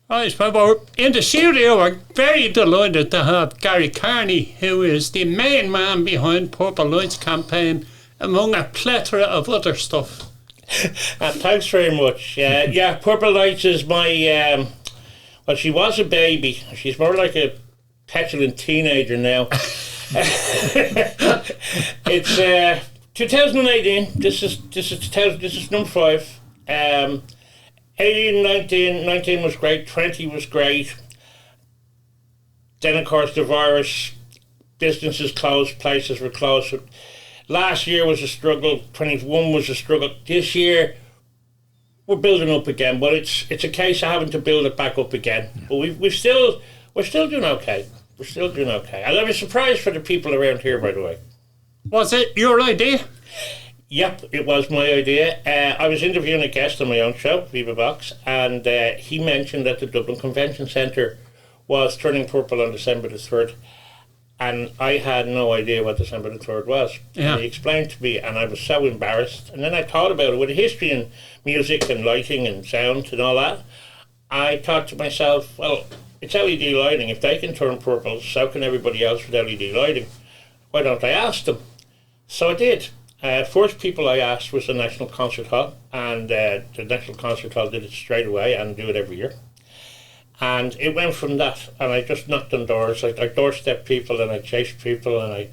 Right, but we're in the studio. We're very delighted to have Gary Kearney, who is the main man behind Purple Lights campaign, among a plethora of other stuff. Thanks very much. Yeah, Purple Lights is my... well, she was a baby. She's more like a petulant teenager now. It's 2018. This is number 5. 18, 19 was great, 20 was great. Then, of course, the virus, businesses closed, places were closed. Last year was a struggle, 21 was a struggle. This year, we're building up again, but it's a case of having to build it back up again. But we're still doing okay. We're still doing okay. And I was surprised for the people around here, by the way. Was it your idea? Yep, it was my idea. I was interviewing a guest on my own show, Viva Vox, and he mentioned that the Dublin Convention Centre was turning purple on December the 3rd, and I had no idea what December the 3rd was. Yeah. And he explained to me, and I was so embarrassed. And then I thought about it, with a history in music and lighting and sound and all that. I thought to myself, well, it's LED lighting. If they can turn purple, so can everybody else with LED lighting. Why don't I ask them? So I did. First people I asked was the National Concert Hall, and the National Concert Hall did it straight away and do it every year. And it went from that, and I just knocked on doors. I doorstepped people, and I chased people, and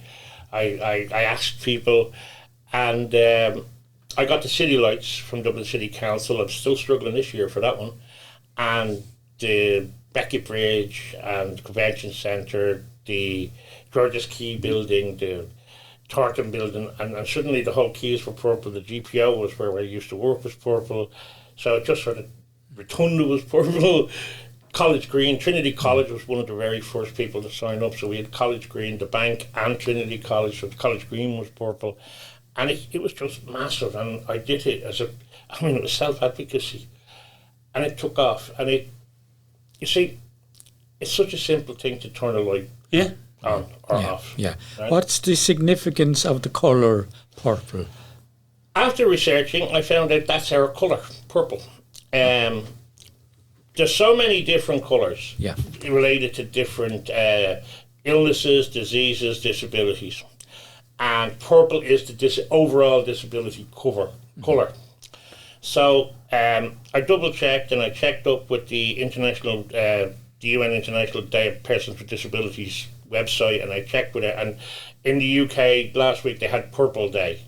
I asked people, and I got the city lights from Dublin City Council. I'm still struggling this year for that one. And the Beckett Bridge and the Convention Centre, the George's Quay building, the Thornton building, and suddenly the whole quays were purple. The GPO was where I used to work was purple. So it just sort of, Rotunda was purple. College Green, Trinity College was one of the very first people to sign up. So we had College Green, the bank, and Trinity College. So College Green was purple. And it was just massive. And I did it it was self-advocacy. And it took off. And you see, it's such a simple thing to turn a light on or off. Yeah. Right? What's the significance of the colour purple? After researching, I found out that's our colour, purple. There's so many different colours related to different illnesses, diseases, disabilities. And purple is the overall disability colour. So I double-checked, and I checked up with the UN International Day of Persons with Disabilities website, and I checked with it. And in the UK last week they had Purple Day,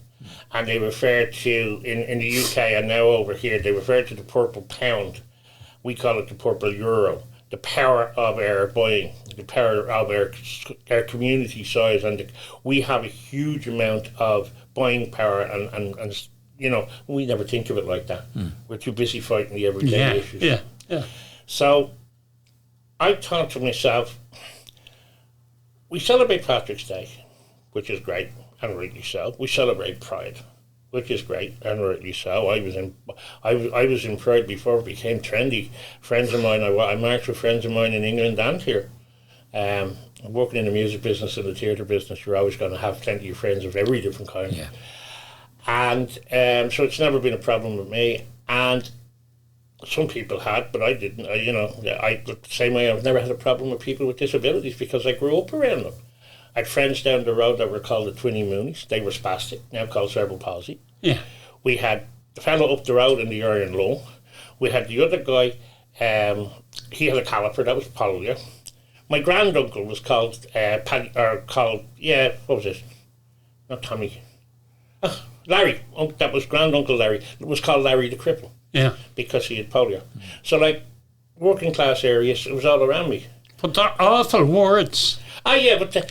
and they referred to in the UK and now over here they referred to the purple pound. We call it the purple euro. The power of our buying, the power of our community size, and we have a huge amount of buying power, and we never think of it like that. We're too busy fighting the everyday issues. Yeah. So I thought to myself, we celebrate Patrick's Day, which is great, and rightly so. We celebrate Pride, which is great, and rightly so. I was in Pride before it became trendy. Friends of mine, I marched with friends of mine in England and here. Working in the music business and the theatre business, you're always going to have plenty of friends of every different kind. Yeah. And so it's never been a problem with me. And some people had, but I didn't. The same way I've never had a problem with people with disabilities because I grew up around them. I had friends down the road that were called the Twinny Moonies. They were spastic, now called cerebral palsy. Yeah. We had the fellow up the road in the iron lung. We had the other guy, he had a caliper, that was polio. My granduncle was called, what was it? Not Tommy. Larry. That was granduncle Larry. It was called Larry the Cripple. Yeah. Because he had polio. So, like, working class areas, it was all around me. But they're awful words. Oh, yeah, but they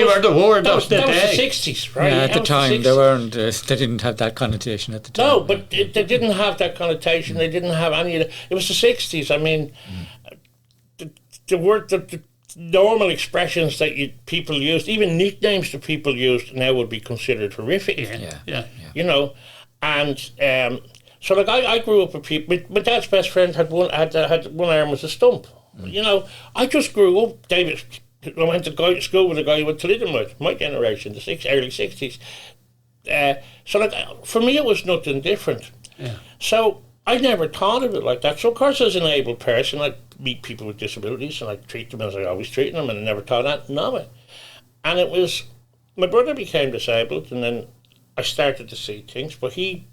were the word of the day. That was the 60s, right? Yeah, at the time, they weren't. They didn't have that connotation at the time. No, but they didn't have that connotation. They didn't have any of that. It was the 60s. I mean, the normal expressions that people used, even nicknames that people used now would be considered horrific. Yeah. And so, like, I grew up with people. My dad's best friend had one arm was a stump. I just grew up, David. I went to school with a guy who went to Liddenwood, my generation, the early 60s. So, like, for me, it was nothing different. Yeah. So I never thought of it like that. So of course, as an able person, I meet people with disabilities and I treat them as I always treat them, and I never thought that of it. And it was, my brother became disabled, and then I started to see things, but he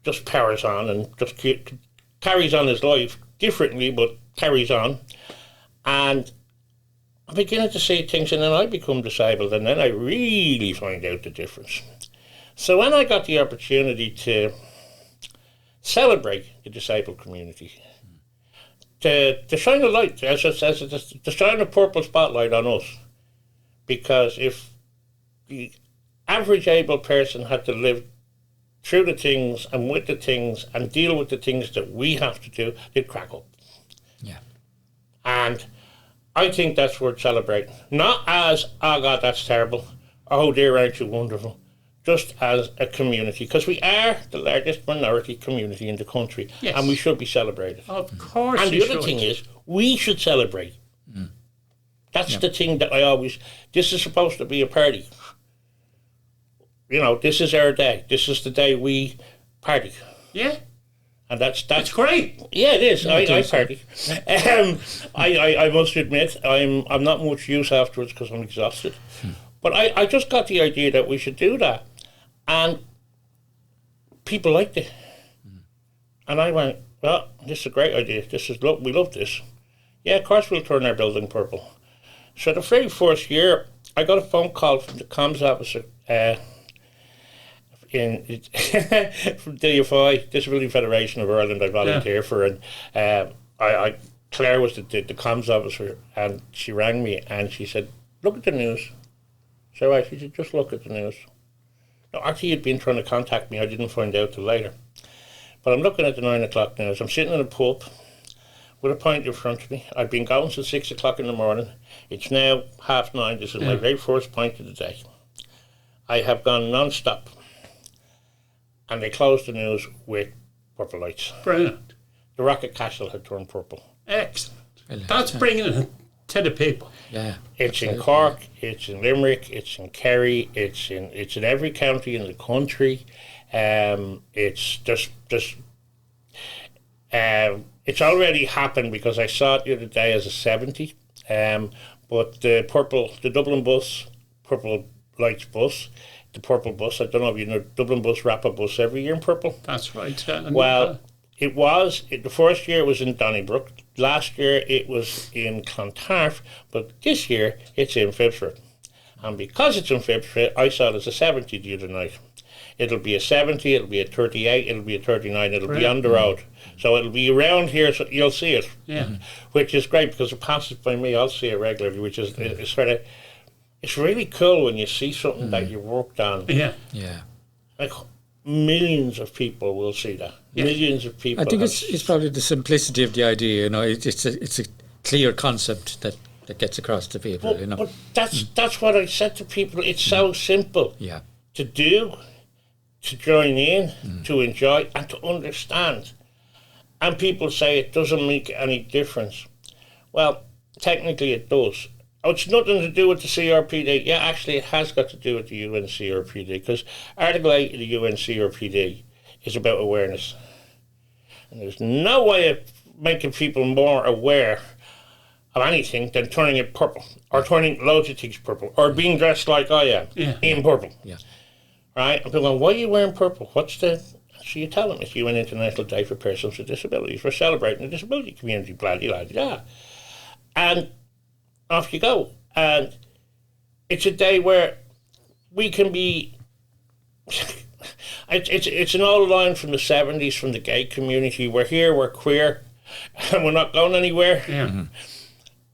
just powers on and just carries on his life differently, but carries on. And I'm beginning to see things, and then I become disabled, and then I really find out the difference. So when I got the opportunity to celebrate the disabled community, to shine a light, to shine a purple spotlight on us, because if the average able person had to live through the things and with the things and deal with the things that we have to do, they'd crack up. Yeah. And I think that's worth celebrating. Not as, oh God, that's terrible. Oh dear, aren't you wonderful? Just as a community, because we are the largest minority community in the country, yes, and we should be celebrated. Of course. And the other thing is, we should celebrate. That's the thing that I always, this is supposed to be a party. You know, this is our day. This is the day we party. Yeah. And that's great. Yeah, it is. I party. I must admit, I'm not much use afterwards because I'm exhausted. But I just got the idea that we should do that. And people liked it. And I went, well, this is a great idea. We love this. Yeah, of course we'll turn our building purple. So the very first year, I got a phone call from the comms officer from DFI, Disability Federation of Ireland, I volunteer for, and Claire was the comms officer, and she rang me and she said, look at the news. So I said, just look at the news. No, actually, he'd been trying to contact me. I didn't find out till later. But I'm looking at the 9 o'clock news. I'm sitting in a pub with a pint in front of me. I've been going since 6 o'clock in the morning. It's now 9:30. This is my very first pint of the day. I have gone non-stop. And they closed the news with purple lights. Brilliant. The Rocket Castle had turned purple. Excellent. That's bringing it to the people. Yeah. It's in Cork, it's in Limerick, it's in Kerry, it's in every county in the country. It's just it's already happened because I saw it the other day as a 70. But the Dublin bus, purple lights bus, the purple bus, I don't know if you know, Dublin bus wrap a bus every year in purple. That's right. Well, the first year it was in Donnybrook. Last year it was in Clontarf, but this year it's in Phibsford. And because it's in Phibsford, I saw it as a 70 the other night. It'll be a 70, it'll be a 38, it'll be a 39, it'll be on the road. So it'll be around here, so you'll see it. Yeah. Which is great because it passes by me, I'll see it regularly, which is it's really cool when you see something that you worked on. Yeah. Yeah. Like millions of people will see that. Yeah. Millions of people. I think it's probably the simplicity of the idea, you know, it's a clear concept that gets across to people, you know. But that's what I said to people, it's so simple. Yeah. To do, to join in, to enjoy and to understand. And people say it doesn't make any difference. Well, technically it does. Oh, it's nothing to do with the CRPD. Yeah, actually it has got to do with the UNCRPD because Article 8 of the UNCRPD is about awareness. And there's no way of making people more aware of anything than turning it purple or turning loads of things purple or being dressed like I am in purple. Yeah. Right? And people going, why are you wearing purple? What's the... So you tell them it's UN International Day for Persons with Disabilities. We're celebrating the disability community, blah-de-blah-de-blah. And off you go. And it's a day where we can be... it's an old line from the 70s from the gay community. We're here, we're queer, and we're not going anywhere. Yeah. Mm-hmm.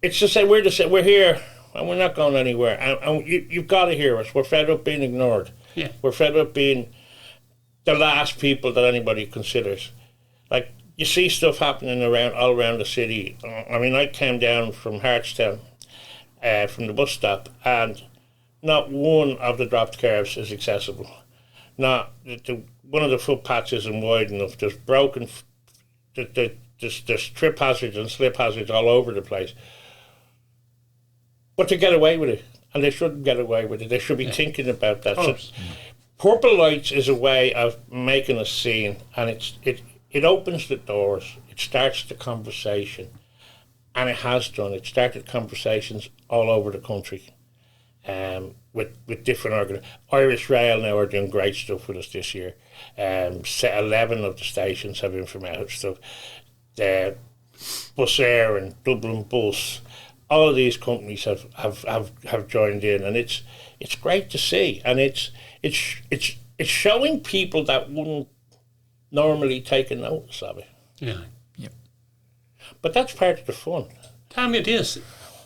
It's to say we're here, and we're not going anywhere. And you've got to hear us. We're fed up being ignored. Yeah. We're fed up being the last people that anybody considers. Like, you see stuff happening all around the city. I mean, I came down from Hartstown, from the bus stop, and not one of the dropped curbs is accessible. Not one of the footpaths isn't wide enough. There's broken, there's trip hazards and slip hazards all over the place. But they get away with it, and they shouldn't get away with it. They should be thinking about that. So, purple lights is a way of making a scene, and it opens the doors, it starts the conversation, and it has done. It started conversations all over the country with different organisations. Irish Rail now are doing great stuff with us this year. 11 of the stations have information stuff. Bus Air and Dublin Bus, all of these companies have joined in, and it's great to see, and it's showing people that wouldn't normally take a notice of it. Yeah. Yep. But that's part of the fun. Tell me this,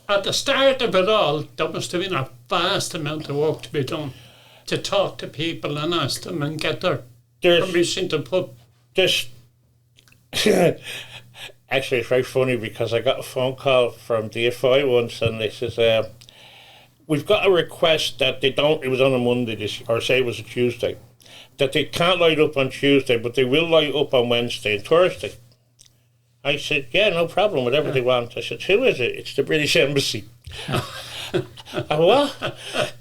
at the start of it all, there must have been a vast amount of work to be done to talk to people and ask them and get their permission to put... Actually, it's very funny because I got a phone call from DFI once, and they says, we've got a request that they don't, it was on a Monday, or say it was a Tuesday, that they can't light up on Tuesday, but they will light up on Wednesday and Thursday. I said, yeah, no problem, whatever they want. I said, who is it? It's the British Embassy. What?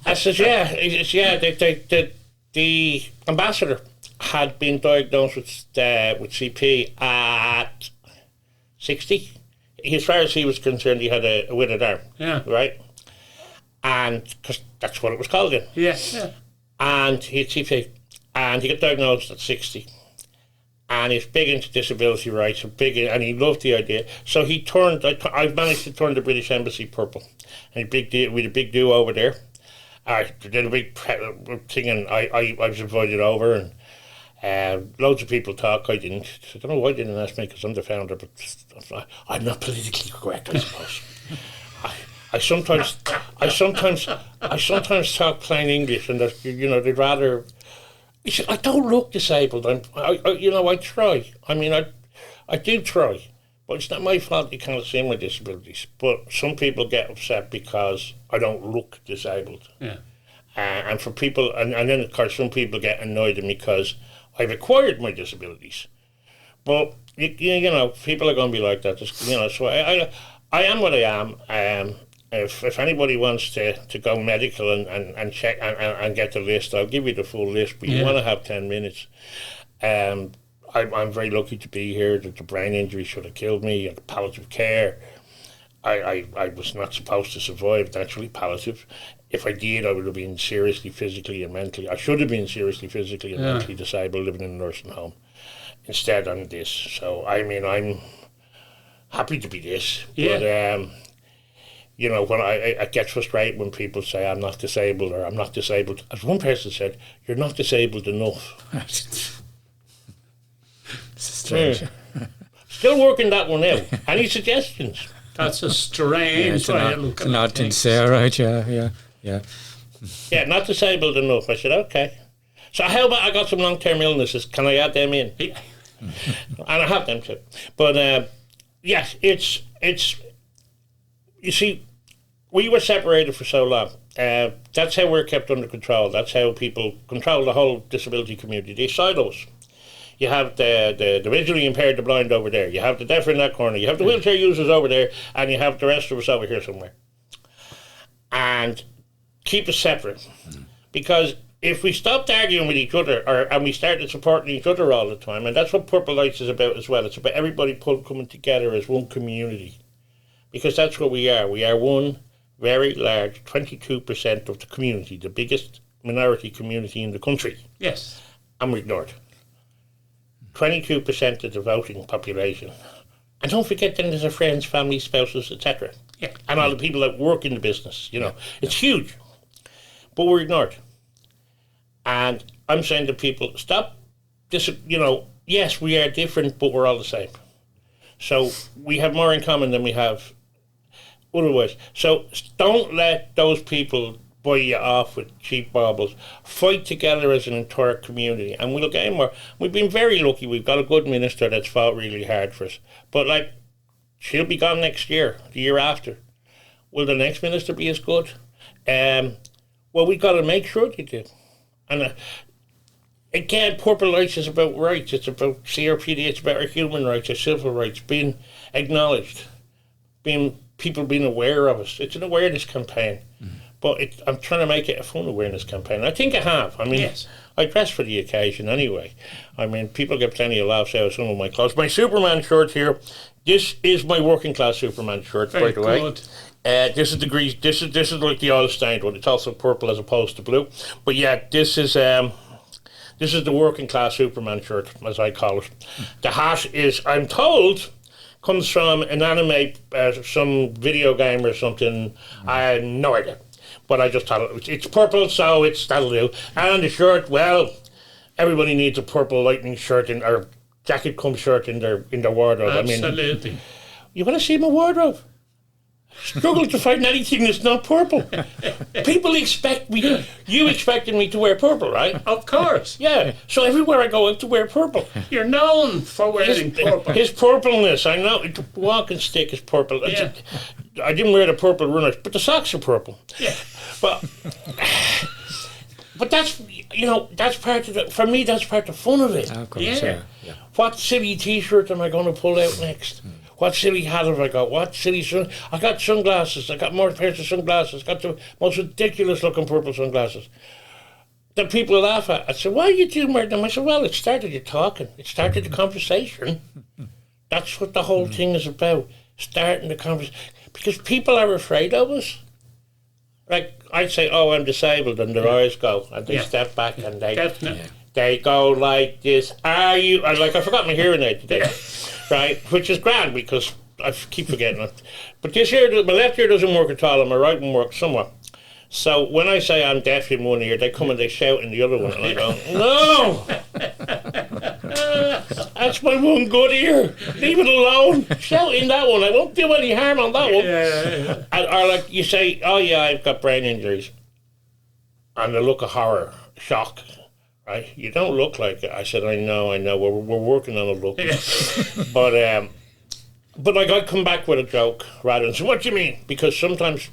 I said, yeah. He says, yeah, the ambassador had been diagnosed with CP at 60. As far as he was concerned, he had a withered arm. Yeah. Right? And, because that's what it was called again. Yeah, yeah. And he had CP. And he got diagnosed at 60. And he's big into disability rights, and he loved the idea. So he turned, I've managed to turn the British Embassy purple. And we had a big do over there. I did a big thing, and I was invited over, and loads of people talk. I didn't. I don't know why they didn't ask me, because I'm the founder, but I'm not politically correct, I suppose. I sometimes talk plain English, and they'd rather. I don't look disabled. I try. I mean, I do try, but it's not my fault you can't see my disabilities. But some people get upset because I don't look disabled. Yeah. And for people, and then of course some people get annoyed at me because I've acquired my disabilities. But people are going to be like that. So I am what I am. If anybody wants to go medical and check and get the list, I'll give you the full list, but you want to have 10 minutes. I'm very lucky to be here. The brain injury should have killed me. Palliative care. I was not supposed to survive, naturally, palliative. If I did, I would have been seriously physically and mentally. I should have been seriously physically and mentally disabled, living in a nursing home. Instead, I'm this. So, I mean, I'm happy to be this. Yeah. But, when I get frustrated when people say I'm not disabled or I'm not disabled. As one person said, you're not disabled enough. Strange. Still working that one out. Any suggestions? That's a strange way of looking at things. Right, yeah. Yeah, not disabled enough. I said, okay. So how about I got some long-term illnesses? Can I add them in? And I have them too. But, yes, it's you see, we were separated for so long. That's how we're kept under control. That's how people control the whole disability community. They silo us. You have the visually impaired, the blind over there. You have the deaf in that corner. You have the wheelchair users over there. And you have the rest of us over here somewhere. And keep us separate. Because if we stopped arguing with each other and we started supporting each other all the time, and that's what Purple Lights is about as well. It's about everybody coming together as one community. Because that's what we are. We are one very large, 22% of the community, the biggest minority community in the country. Yes. And we're ignored. 22% of the voting population. And don't forget then there's our friends, family, spouses, etc. Yeah. And all the people that work in the business, It's huge. But we're ignored. And I'm saying to people, stop this, yes, we are different, but we're all the same. So we have more in common than we have otherwise. So don't let those people buy you off with cheap baubles. Fight together as an entire community, and we'll gain more. We've been very lucky. We've got a good minister that's fought really hard for us. But, she'll be gone next year, the year after. Will the next minister be as good? Well, we've got to make sure they do. And again, Purple Lights is about rights. It's about CRPD. It's about our human rights, our civil rights being acknowledged, people being aware of us. It's an awareness campaign. But I'm trying to make it a fun awareness campaign. I think I have. I mean, Yes. I dress for the occasion anyway. I mean, people get plenty of laughs out of some of my clothes. My Superman shirt here, this is my working class Superman shirt, Very by the way. good. This is the grease. This is like the oil stained one. It's also purple as opposed to blue. But yeah, this is the working class Superman shirt, as I call it. The hat is, I'm told, comes from an anime, some video game or something. I have no idea. But I just thought it's purple, so that'll do. And the shirt, well, everybody needs a purple lightning shirt or jacket cum shirt in their wardrobe. Absolutely. I mean, you want to see my wardrobe? Struggle to find anything that's not purple. People expect me. You expected me to wear purple, right? Of course. Yeah. So everywhere I go, I have to wear purple. You're known for wearing purple. His purpleness, I know. The walking stick is purple. Yeah. I didn't wear the purple runners, but the socks are purple. Yeah. But that's, that's part of it. For me, that's part of the fun of it. Of course, Yeah. yeah. What silly T-shirt am I going to pull out next? What silly hat have I got? What silly I got sunglasses. I got more pairs of sunglasses. Got the most ridiculous looking purple sunglasses that people laugh at. I said, why are you doing more than them? I said, well, it started you talking. It started the conversation. That's what the whole thing is about. Starting the conversation. Because people are afraid of us. Like, I'd say, oh, I'm disabled, and their eyes go, and they step back, and they go like this. Are you? And like, I forgot my hearing aid today, right? Which is grand because I keep forgetting it. But this ear, my left ear doesn't work at all, and my right one works somewhat. So when I say I'm deaf in one ear, they come and they shout in the other one, and I go, no! That's my one good ear. Leave it alone. Shout in that one. I won't do any harm on that one. Yeah. Or like you say, oh yeah, I've got brain injuries. And they look of horror, shock. Right? You don't look like it. I said, I know. We're working on a look. But like I'd come back with a joke rather than say, what do you mean? Because sometimes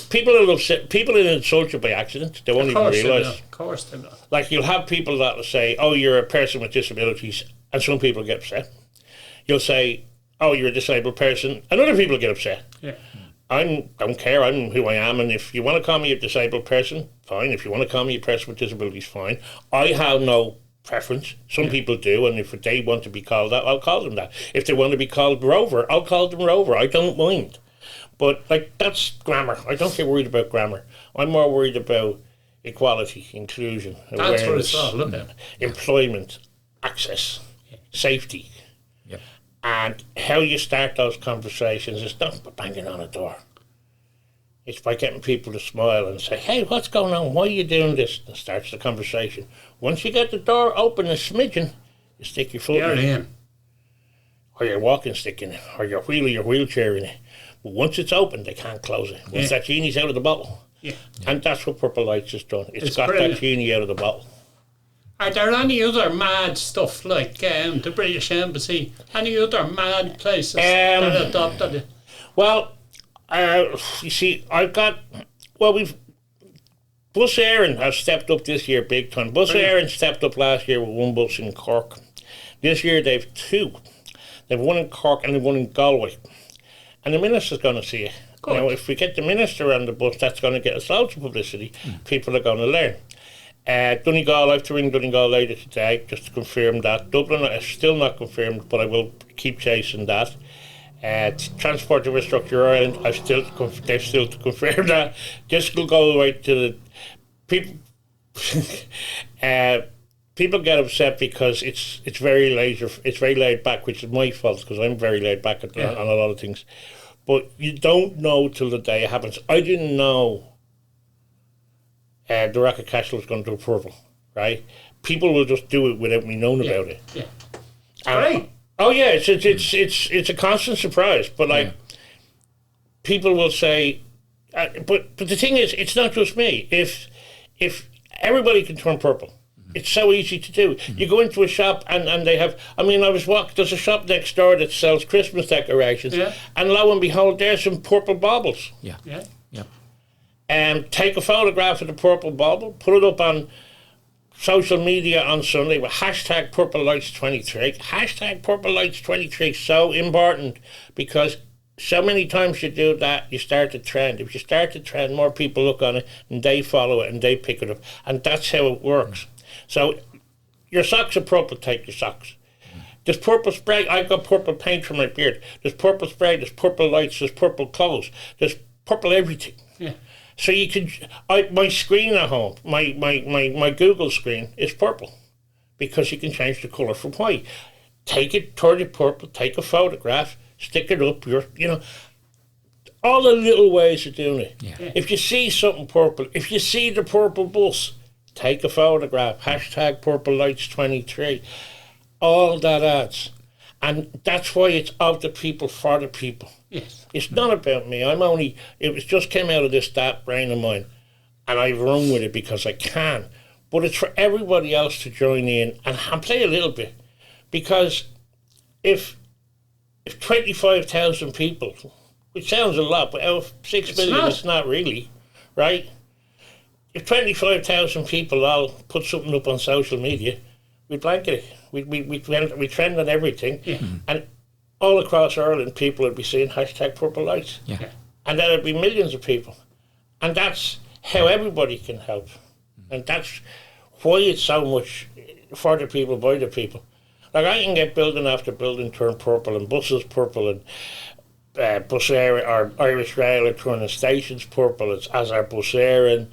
people will insult you by accident. They won't even realise. Of course they will. Like you'll have people that will say, oh, you're a person with disabilities, and some people get upset. You'll say, oh, you're a disabled person, and other people get upset. Yeah. I don't care, I'm who I am, and if you want to call me a disabled person, fine. If you want to call me a person with disabilities, fine. I have no preference. Some people do, and if they want to be called that, I'll call them that. If they want to be called Rover, I'll call them Rover. I don't mind. But, like, that's grammar. I don't get worried about grammar. I'm more worried about equality, inclusion, awareness. That's what it's all about. Employment, access, safety. And how you start those conversations is not by banging on a door. It's by getting people to smile and say, hey, what's going on? Why are you doing this? And starts the conversation. Once you get the door open a smidgen, you stick your foot in it. Or your walking stick in it. Or your wheelchair in it. But once it's open, they can't close it. Once that genie's out of the bottle. Yeah. And that's what Purple Lights has done. It's got brilliant. That genie out of the bottle. Are there any other mad stuff like the British Embassy? Any other mad places that adopted it? Well, you see, Bus Éireann have stepped up this year big time. Bus Éireann stepped up last year with one bus in Cork. This year they've two. They've one in Cork and they've one in Galway. And the minister's going to see it. Good. Now, if we get the minister on the bus, that's going to get us loads of publicity. People are going to learn. Donegal, I have to ring Donegal later today just to confirm that. Dublin is still not confirmed, but I will keep chasing that. Transport Infrastructure Ireland, they've still to confirm that. This will go right to the people. People get upset because it's very laid back, which is my fault because I'm very laid back on a lot of things. But you don't know till the day it happens. I didn't know the Rocket Castle was going to do purple, right? People will just do it without me knowing about it. Yeah, right. Oh yeah, it's a constant surprise. But people will say, but the thing is, it's not just me. If everybody can turn purple, it's so easy to do. You go into a shop and they have. I mean, there's a shop next door that sells Christmas decorations, and lo and behold, there's some purple baubles. Yeah. Take a photograph of the purple bauble, put it up on social media on Sunday with hashtag Purple Lights 23. Hashtag Purple Lights 23, so important because so many times you do that, you start a trend. If you start a trend, more people look on it and they follow it and they pick it up. And that's how it works. So your socks are purple, take your socks. There's purple spray. I've got purple paint for my beard. There's purple spray, there's purple lights, there's purple clothes. There's purple everything. Yeah. So you can, my screen at home, my Google screen is purple because you can change the colour from white. Take it, turn it purple, take a photograph, stick it up, all the little ways of doing it. Yeah. If you see something purple, if you see the purple bus, take a photograph, hashtag purple lights 23. All that adds. And that's why it's of the people for the people. Yes. It's not about me. It was just came out of this that brain of mine and I've run with it because I can. But it's for everybody else to join in and play a little bit. Because if 25,000 people, which sounds a lot, but out of 6 million, it's not really, right? If 25,000 people all put something up on social media, we blanket it. We trend on everything. Yeah. And all across Ireland, people would be saying hashtag purple lights. Yeah. And then there'd be millions of people. And that's how everybody can help. And that's why it's so much for the people, by the people. Like I can get building after building turn purple and buses purple and bus area or Irish Rail are turning stations purple as our bus area.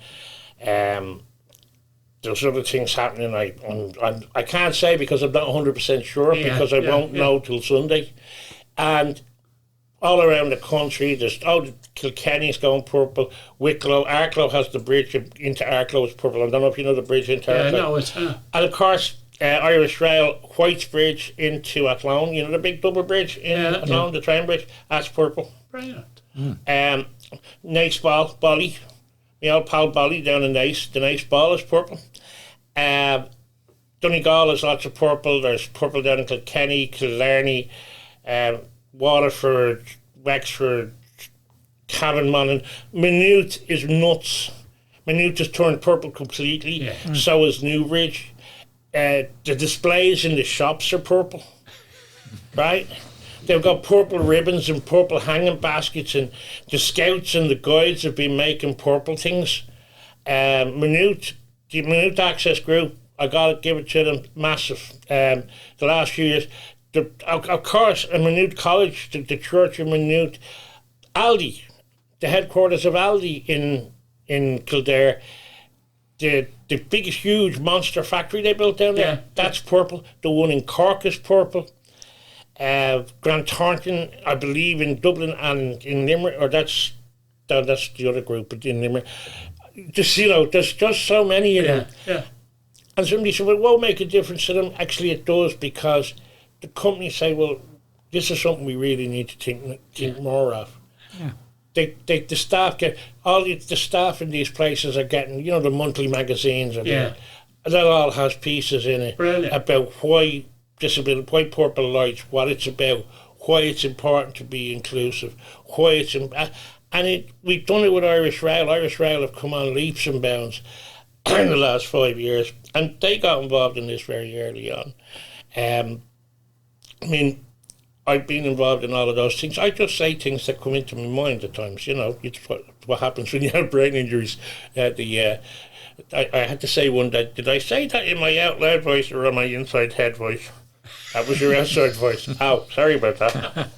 There's other things happening. I can't say because I'm not 100% sure because I won't know till Sunday. And all around the country, there's Kilkenny's going purple. Wicklow, Arklow has the bridge into Arklow is purple. I don't know if you know the bridge into Arklow. Yeah, no, it's and of course, Irish Rail, White's Bridge into Athlone. You know the big double bridge in Athlone, the train bridge. That's purple. brilliant. Nace Ball, Bolly. My old pal Bolly down in Nace. The Nace Ball is purple. Donegal has lots of purple. There's purple down in Kilkenny, Killarney, Waterford, Wexford, Cavan. Maynooth is nuts. Maynooth has turned purple completely. Yeah. So is Newbridge. The displays in the shops are purple. Right? They've got purple ribbons and purple hanging baskets, and the scouts and the guides have been making purple things. Maynooth, the Maynooth Access Group, I got to give it to them, massive. The last few years, of course, in Maynooth College, the church in Maynooth, Aldi, the headquarters of Aldi in Kildare, the biggest, huge monster factory they built down there, that's purple. The one in Cork is purple. Grant Thornton, I believe, in Dublin and in Limerick, or that's the other group, but in Limerick. Just, there's just so many of them. Yeah. And somebody said, well, it won't make a difference to them. Actually, it does, because the companies say, well, this is something we really need to think more of. Yeah. The staff get, all the staff in these places are getting, the monthly magazines. And that all has pieces in it. Brilliant. About why disability, why Purple Lights, what it's about, why it's important to be inclusive, why it's... we've done it with Irish Rail. Irish Rail have come on leaps and bounds in the last 5 years, and they got involved in this very early on. I've been involved in all of those things. I just say things that come into my mind at times. It's what happens when you have brain injuries. I had to say one day, did I say that in my out loud voice or in my inside head voice? That was your outside voice. Oh, sorry about that.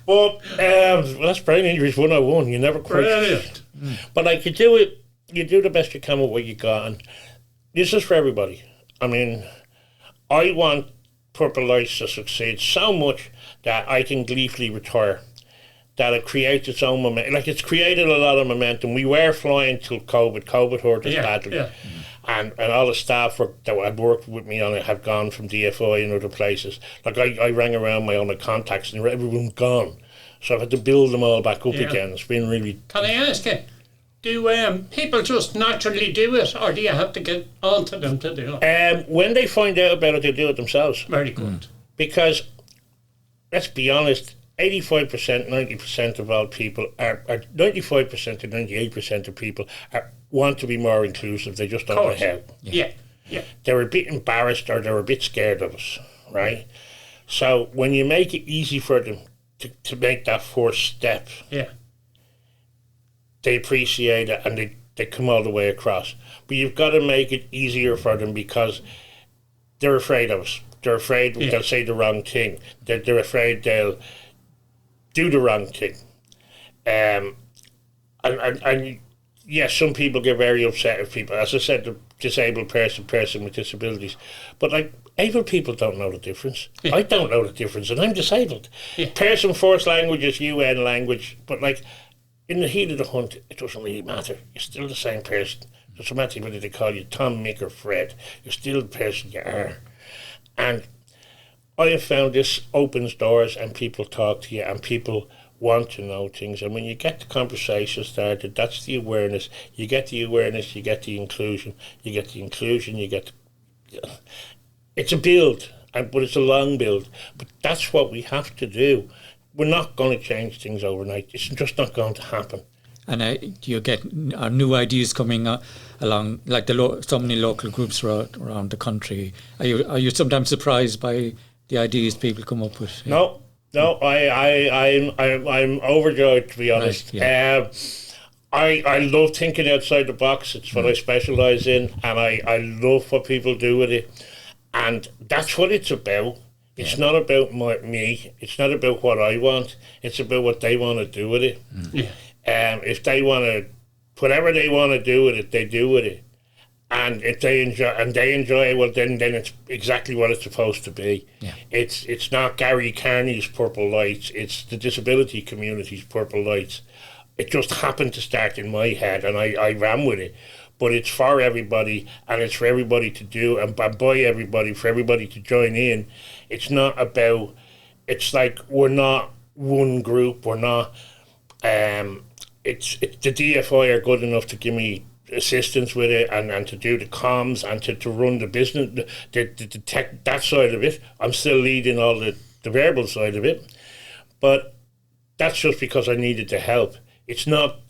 But that's brain injuries 101. You never quite... Brilliant. But like you do it, you do the best you can with what you got. And this is for everybody. I want Purple Lights to succeed so much that I can gleefully retire. That it creates its own momentum. Like, it's created a lot of momentum. We were flying till COVID. COVID hurt us badly. Yeah. And all the staff that had worked with me on it have gone from DFI and other places. Like, I rang around all my contacts and everyone's gone. So I've had to build them all back up again. It's been really... Can I ask you, do people just naturally do it, or do you have to get onto them to do it? When they find out about it, they do it themselves. Very good. Because, let's be honest, 85%, 90% of all people are 95% to 98% of people want to be more inclusive. They just don't know how. Yeah. They're a bit embarrassed or they're a bit scared of us, right? So when you make it easy for them, to make that first step. Yeah. They appreciate it and they come all the way across. But you've got to make it easier for them because they're afraid of us. They're afraid they'll say the wrong thing. They're afraid they'll do the wrong thing. And yes, some people get very upset with people. As I said, the disabled person with disabilities. But like, able people don't know the difference. Yeah. I don't know the difference, and I'm disabled. Yeah. Person first language is UN language, but like, in the heat of the hunt, it doesn't really matter. You're still the same person. It doesn't matter whether they call you Tom, Mick, or Fred. You're still the person you are. And I have found this opens doors, and people talk to you, and people want to know things. And when you get the conversation started, that's the awareness. You get the awareness, you get the inclusion. You get the inclusion, you get the... It's a build, but it's a long build. But that's what we have to do. We're not going to change things overnight. It's just not going to happen. And you get new ideas coming along, like so many local groups around the country. Are you sometimes surprised by the ideas people come up with? No, I'm overjoyed, to be honest. Right, yeah. I love thinking outside the box. It's what I specialise in, and I love what people do with it. And that's what it's about. It's not about me. It's not about what I want. It's about what they want to do with it. Yeah. If they want to, whatever they want to do with it, they do with it. And if they enjoy it, well, then it's exactly what it's supposed to be. Yeah. It's not Gary Kearney's Purple Lights. It's the disability community's Purple Lights. It just happened to start in my head, and I ran with it. But it's for everybody, and it's for everybody to do, and by everybody, for everybody to join in. It's not about, it's like we're not one group, we're not, it's the DFI are good enough to give me assistance with it and to do the comms and to run the business, the tech, that side of it. I'm still leading all the verbal side of it. But that's just because I needed the help. It's not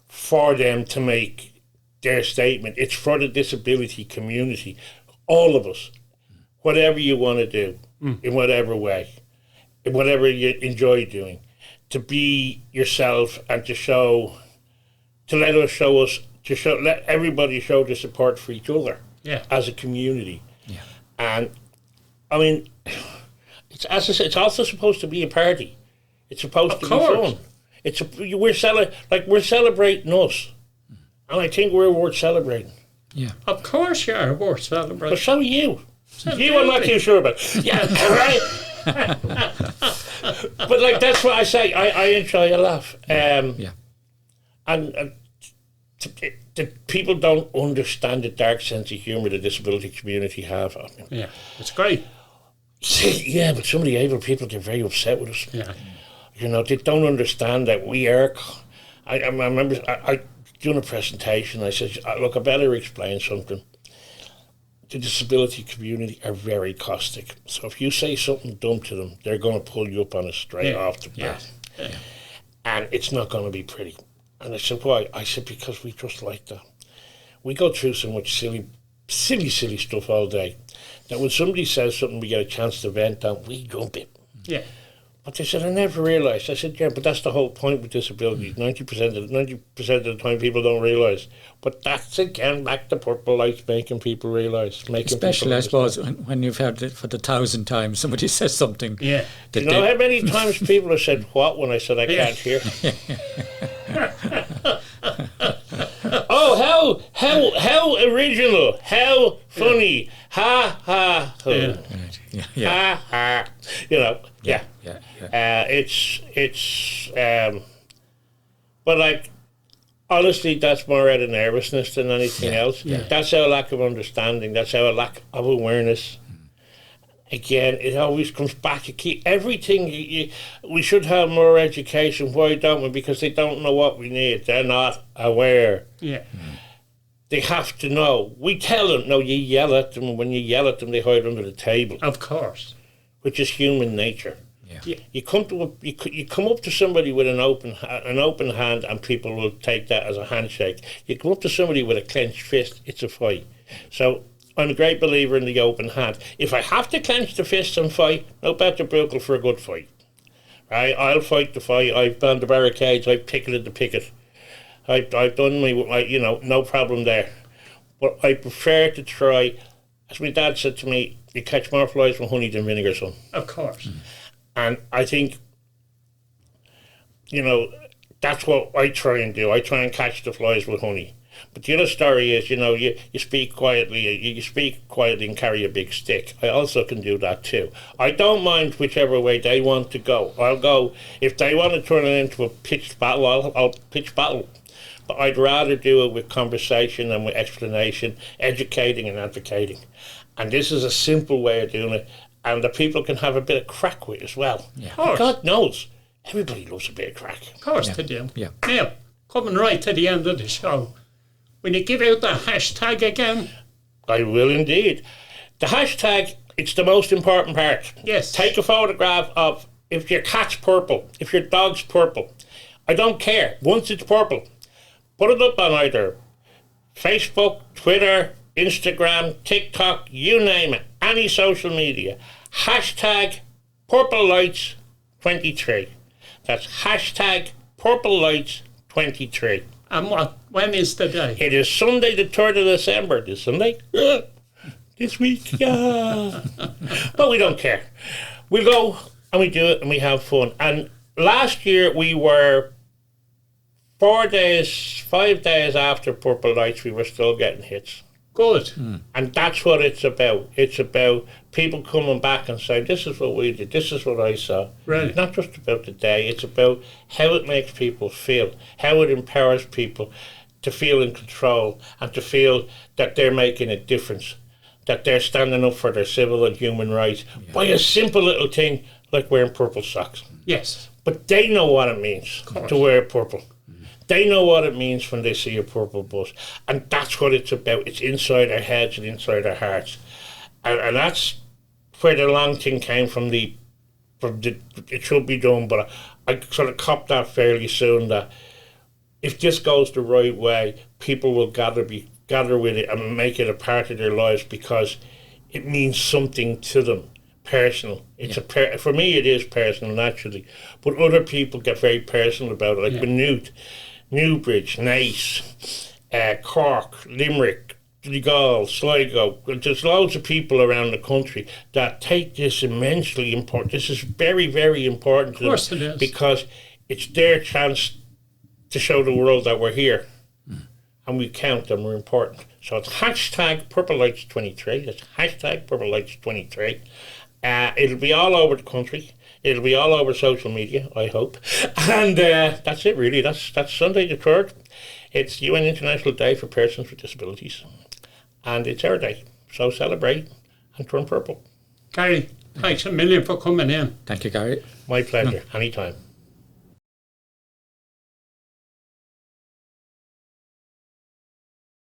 for them to make their statement. It's for the disability community, all of us, whatever you want to do, in whatever way, in whatever you enjoy doing, to be yourself and to let everybody show the support for each other as a community. Yeah. And I mean, it's, as I said, it's also supposed to be a party. It's supposed to be fun. We're celebrating us. And I think we're worth celebrating. Yeah. Of course you are worth celebrating. But so are you. You I'm not too sure about. Yeah, right. But like, that's what I say. I enjoy a laugh. And the people don't understand the dark sense of humour the disability community have. Yeah, it's great. Yeah, but some of the able people get very upset with us. Yeah. You know, they don't understand that we are... I remember I doing a presentation, I said, look, I better explain something. The disability community are very caustic. So if you say something dumb to them, they're going to pull you up on it straight off the bat. Yeah. And it's not going to be pretty. And I said, why? I said, because we just like that. We go through so much silly stuff all day that when somebody says something we get a chance to vent on, we jump it. Yeah. But they said, I never realised. I said, yeah, but that's the whole point with disabilities. 90% of the time people don't realise. But that's, again, back to Purple Lights, making people realise. Especially, I suppose, when you've heard it for the 1,000th time, somebody says something. Yeah. Do you know how many times people have said, what, when I said I can't hear? Oh, how original, how funny, ha, ha, ho. Ha, ha. You know, yeah. But like, honestly, that's more out of nervousness than anything else. Yeah. That's our lack of understanding. That's our lack of awareness. Again, it always comes back. Everything, we should have more education. Why don't we? Because they don't know what we need. They're not aware. Yeah. They have to know. We tell them, no, you yell at them. And when you yell at them, they hide under the table. Of course. Which is human nature. Yeah. You come up to somebody with an open hand, and people will take that as a handshake. You come up to somebody with a clenched fist, it's a fight. So I'm a great believer in the open hand. If I have to clench the fist and fight, no better buckle for a good fight. Right? I'll fight the fight. I've done the barricades. I've picketed the picket. I've done no problem there. But I prefer to try, as my dad said to me, you catch more flies with honey than vinegar, son. Of course. And I think, that's what I try and do. I try and catch the flies with honey. But the other story is, you speak quietly. You speak quietly and carry a big stick. I also can do that too. I don't mind whichever way they want to go. I'll go, if they want to turn it into a pitched battle, I'll pitch battle. But I'd rather do it with conversation and with explanation, educating and advocating. And this is a simple way of doing it. And the people can have a bit of crack with it as well. Yeah. Of course. God knows, everybody loves a bit of crack. Of course they do. Yeah. Now, coming right to the end of the show, will you give out the hashtag again? I will indeed. The hashtag, it's the most important part. Yes. Take a photograph of if your cat's purple, if your dog's purple. I don't care. Once it's purple, put it up on either Facebook, Twitter, Instagram, TikTok, you name it, any social media. Hashtag Purple Lights 23. That's hashtag Purple Lights 23. And when is the day? It is Sunday the 3rd of December. This Sunday? This week? Yeah. But we don't care. We go and we do it and we have fun. And last year we were 5 days after Purple Lights, we were still getting hits. Good. And that's what it's about. It's about people coming back and saying, this is what we did, this is what I saw. Right. It's not just about the day, it's about how it makes people feel, how it empowers people to feel in control and to feel that they're making a difference, that they're standing up for their civil and human rights by a simple little thing like wearing purple socks. Yes. But they know what it means to wear purple. They know what it means when they see a purple bus. And that's what it's about. It's inside our heads and inside our hearts. And that's where the long thing came from it should be done, but I sort of copped that fairly soon that if this goes the right way, people will gather with it and make it a part of their lives because it means something to them. Personal. For me it is personal naturally, but other people get very personal about it, like Maynooth, Newbridge, Naas, Cork, Limerick, Donegal, Sligo. There's loads of people around the country that take this immensely important. This is very, very important to them. Of course it is. Because it's their chance to show the world that we're here. And we count and we're important. So it's hashtag Purple Lights 23. That's hashtag Purple Lights 23. It'll be all over the country. It'll be all over social media, I hope. And that's it, really. That's Sunday the 3rd. It's UN International Day for Persons with Disabilities. And it's our day. So celebrate and turn purple. Gary, thanks a million for coming in. Thank you, Gary. My pleasure. Anytime.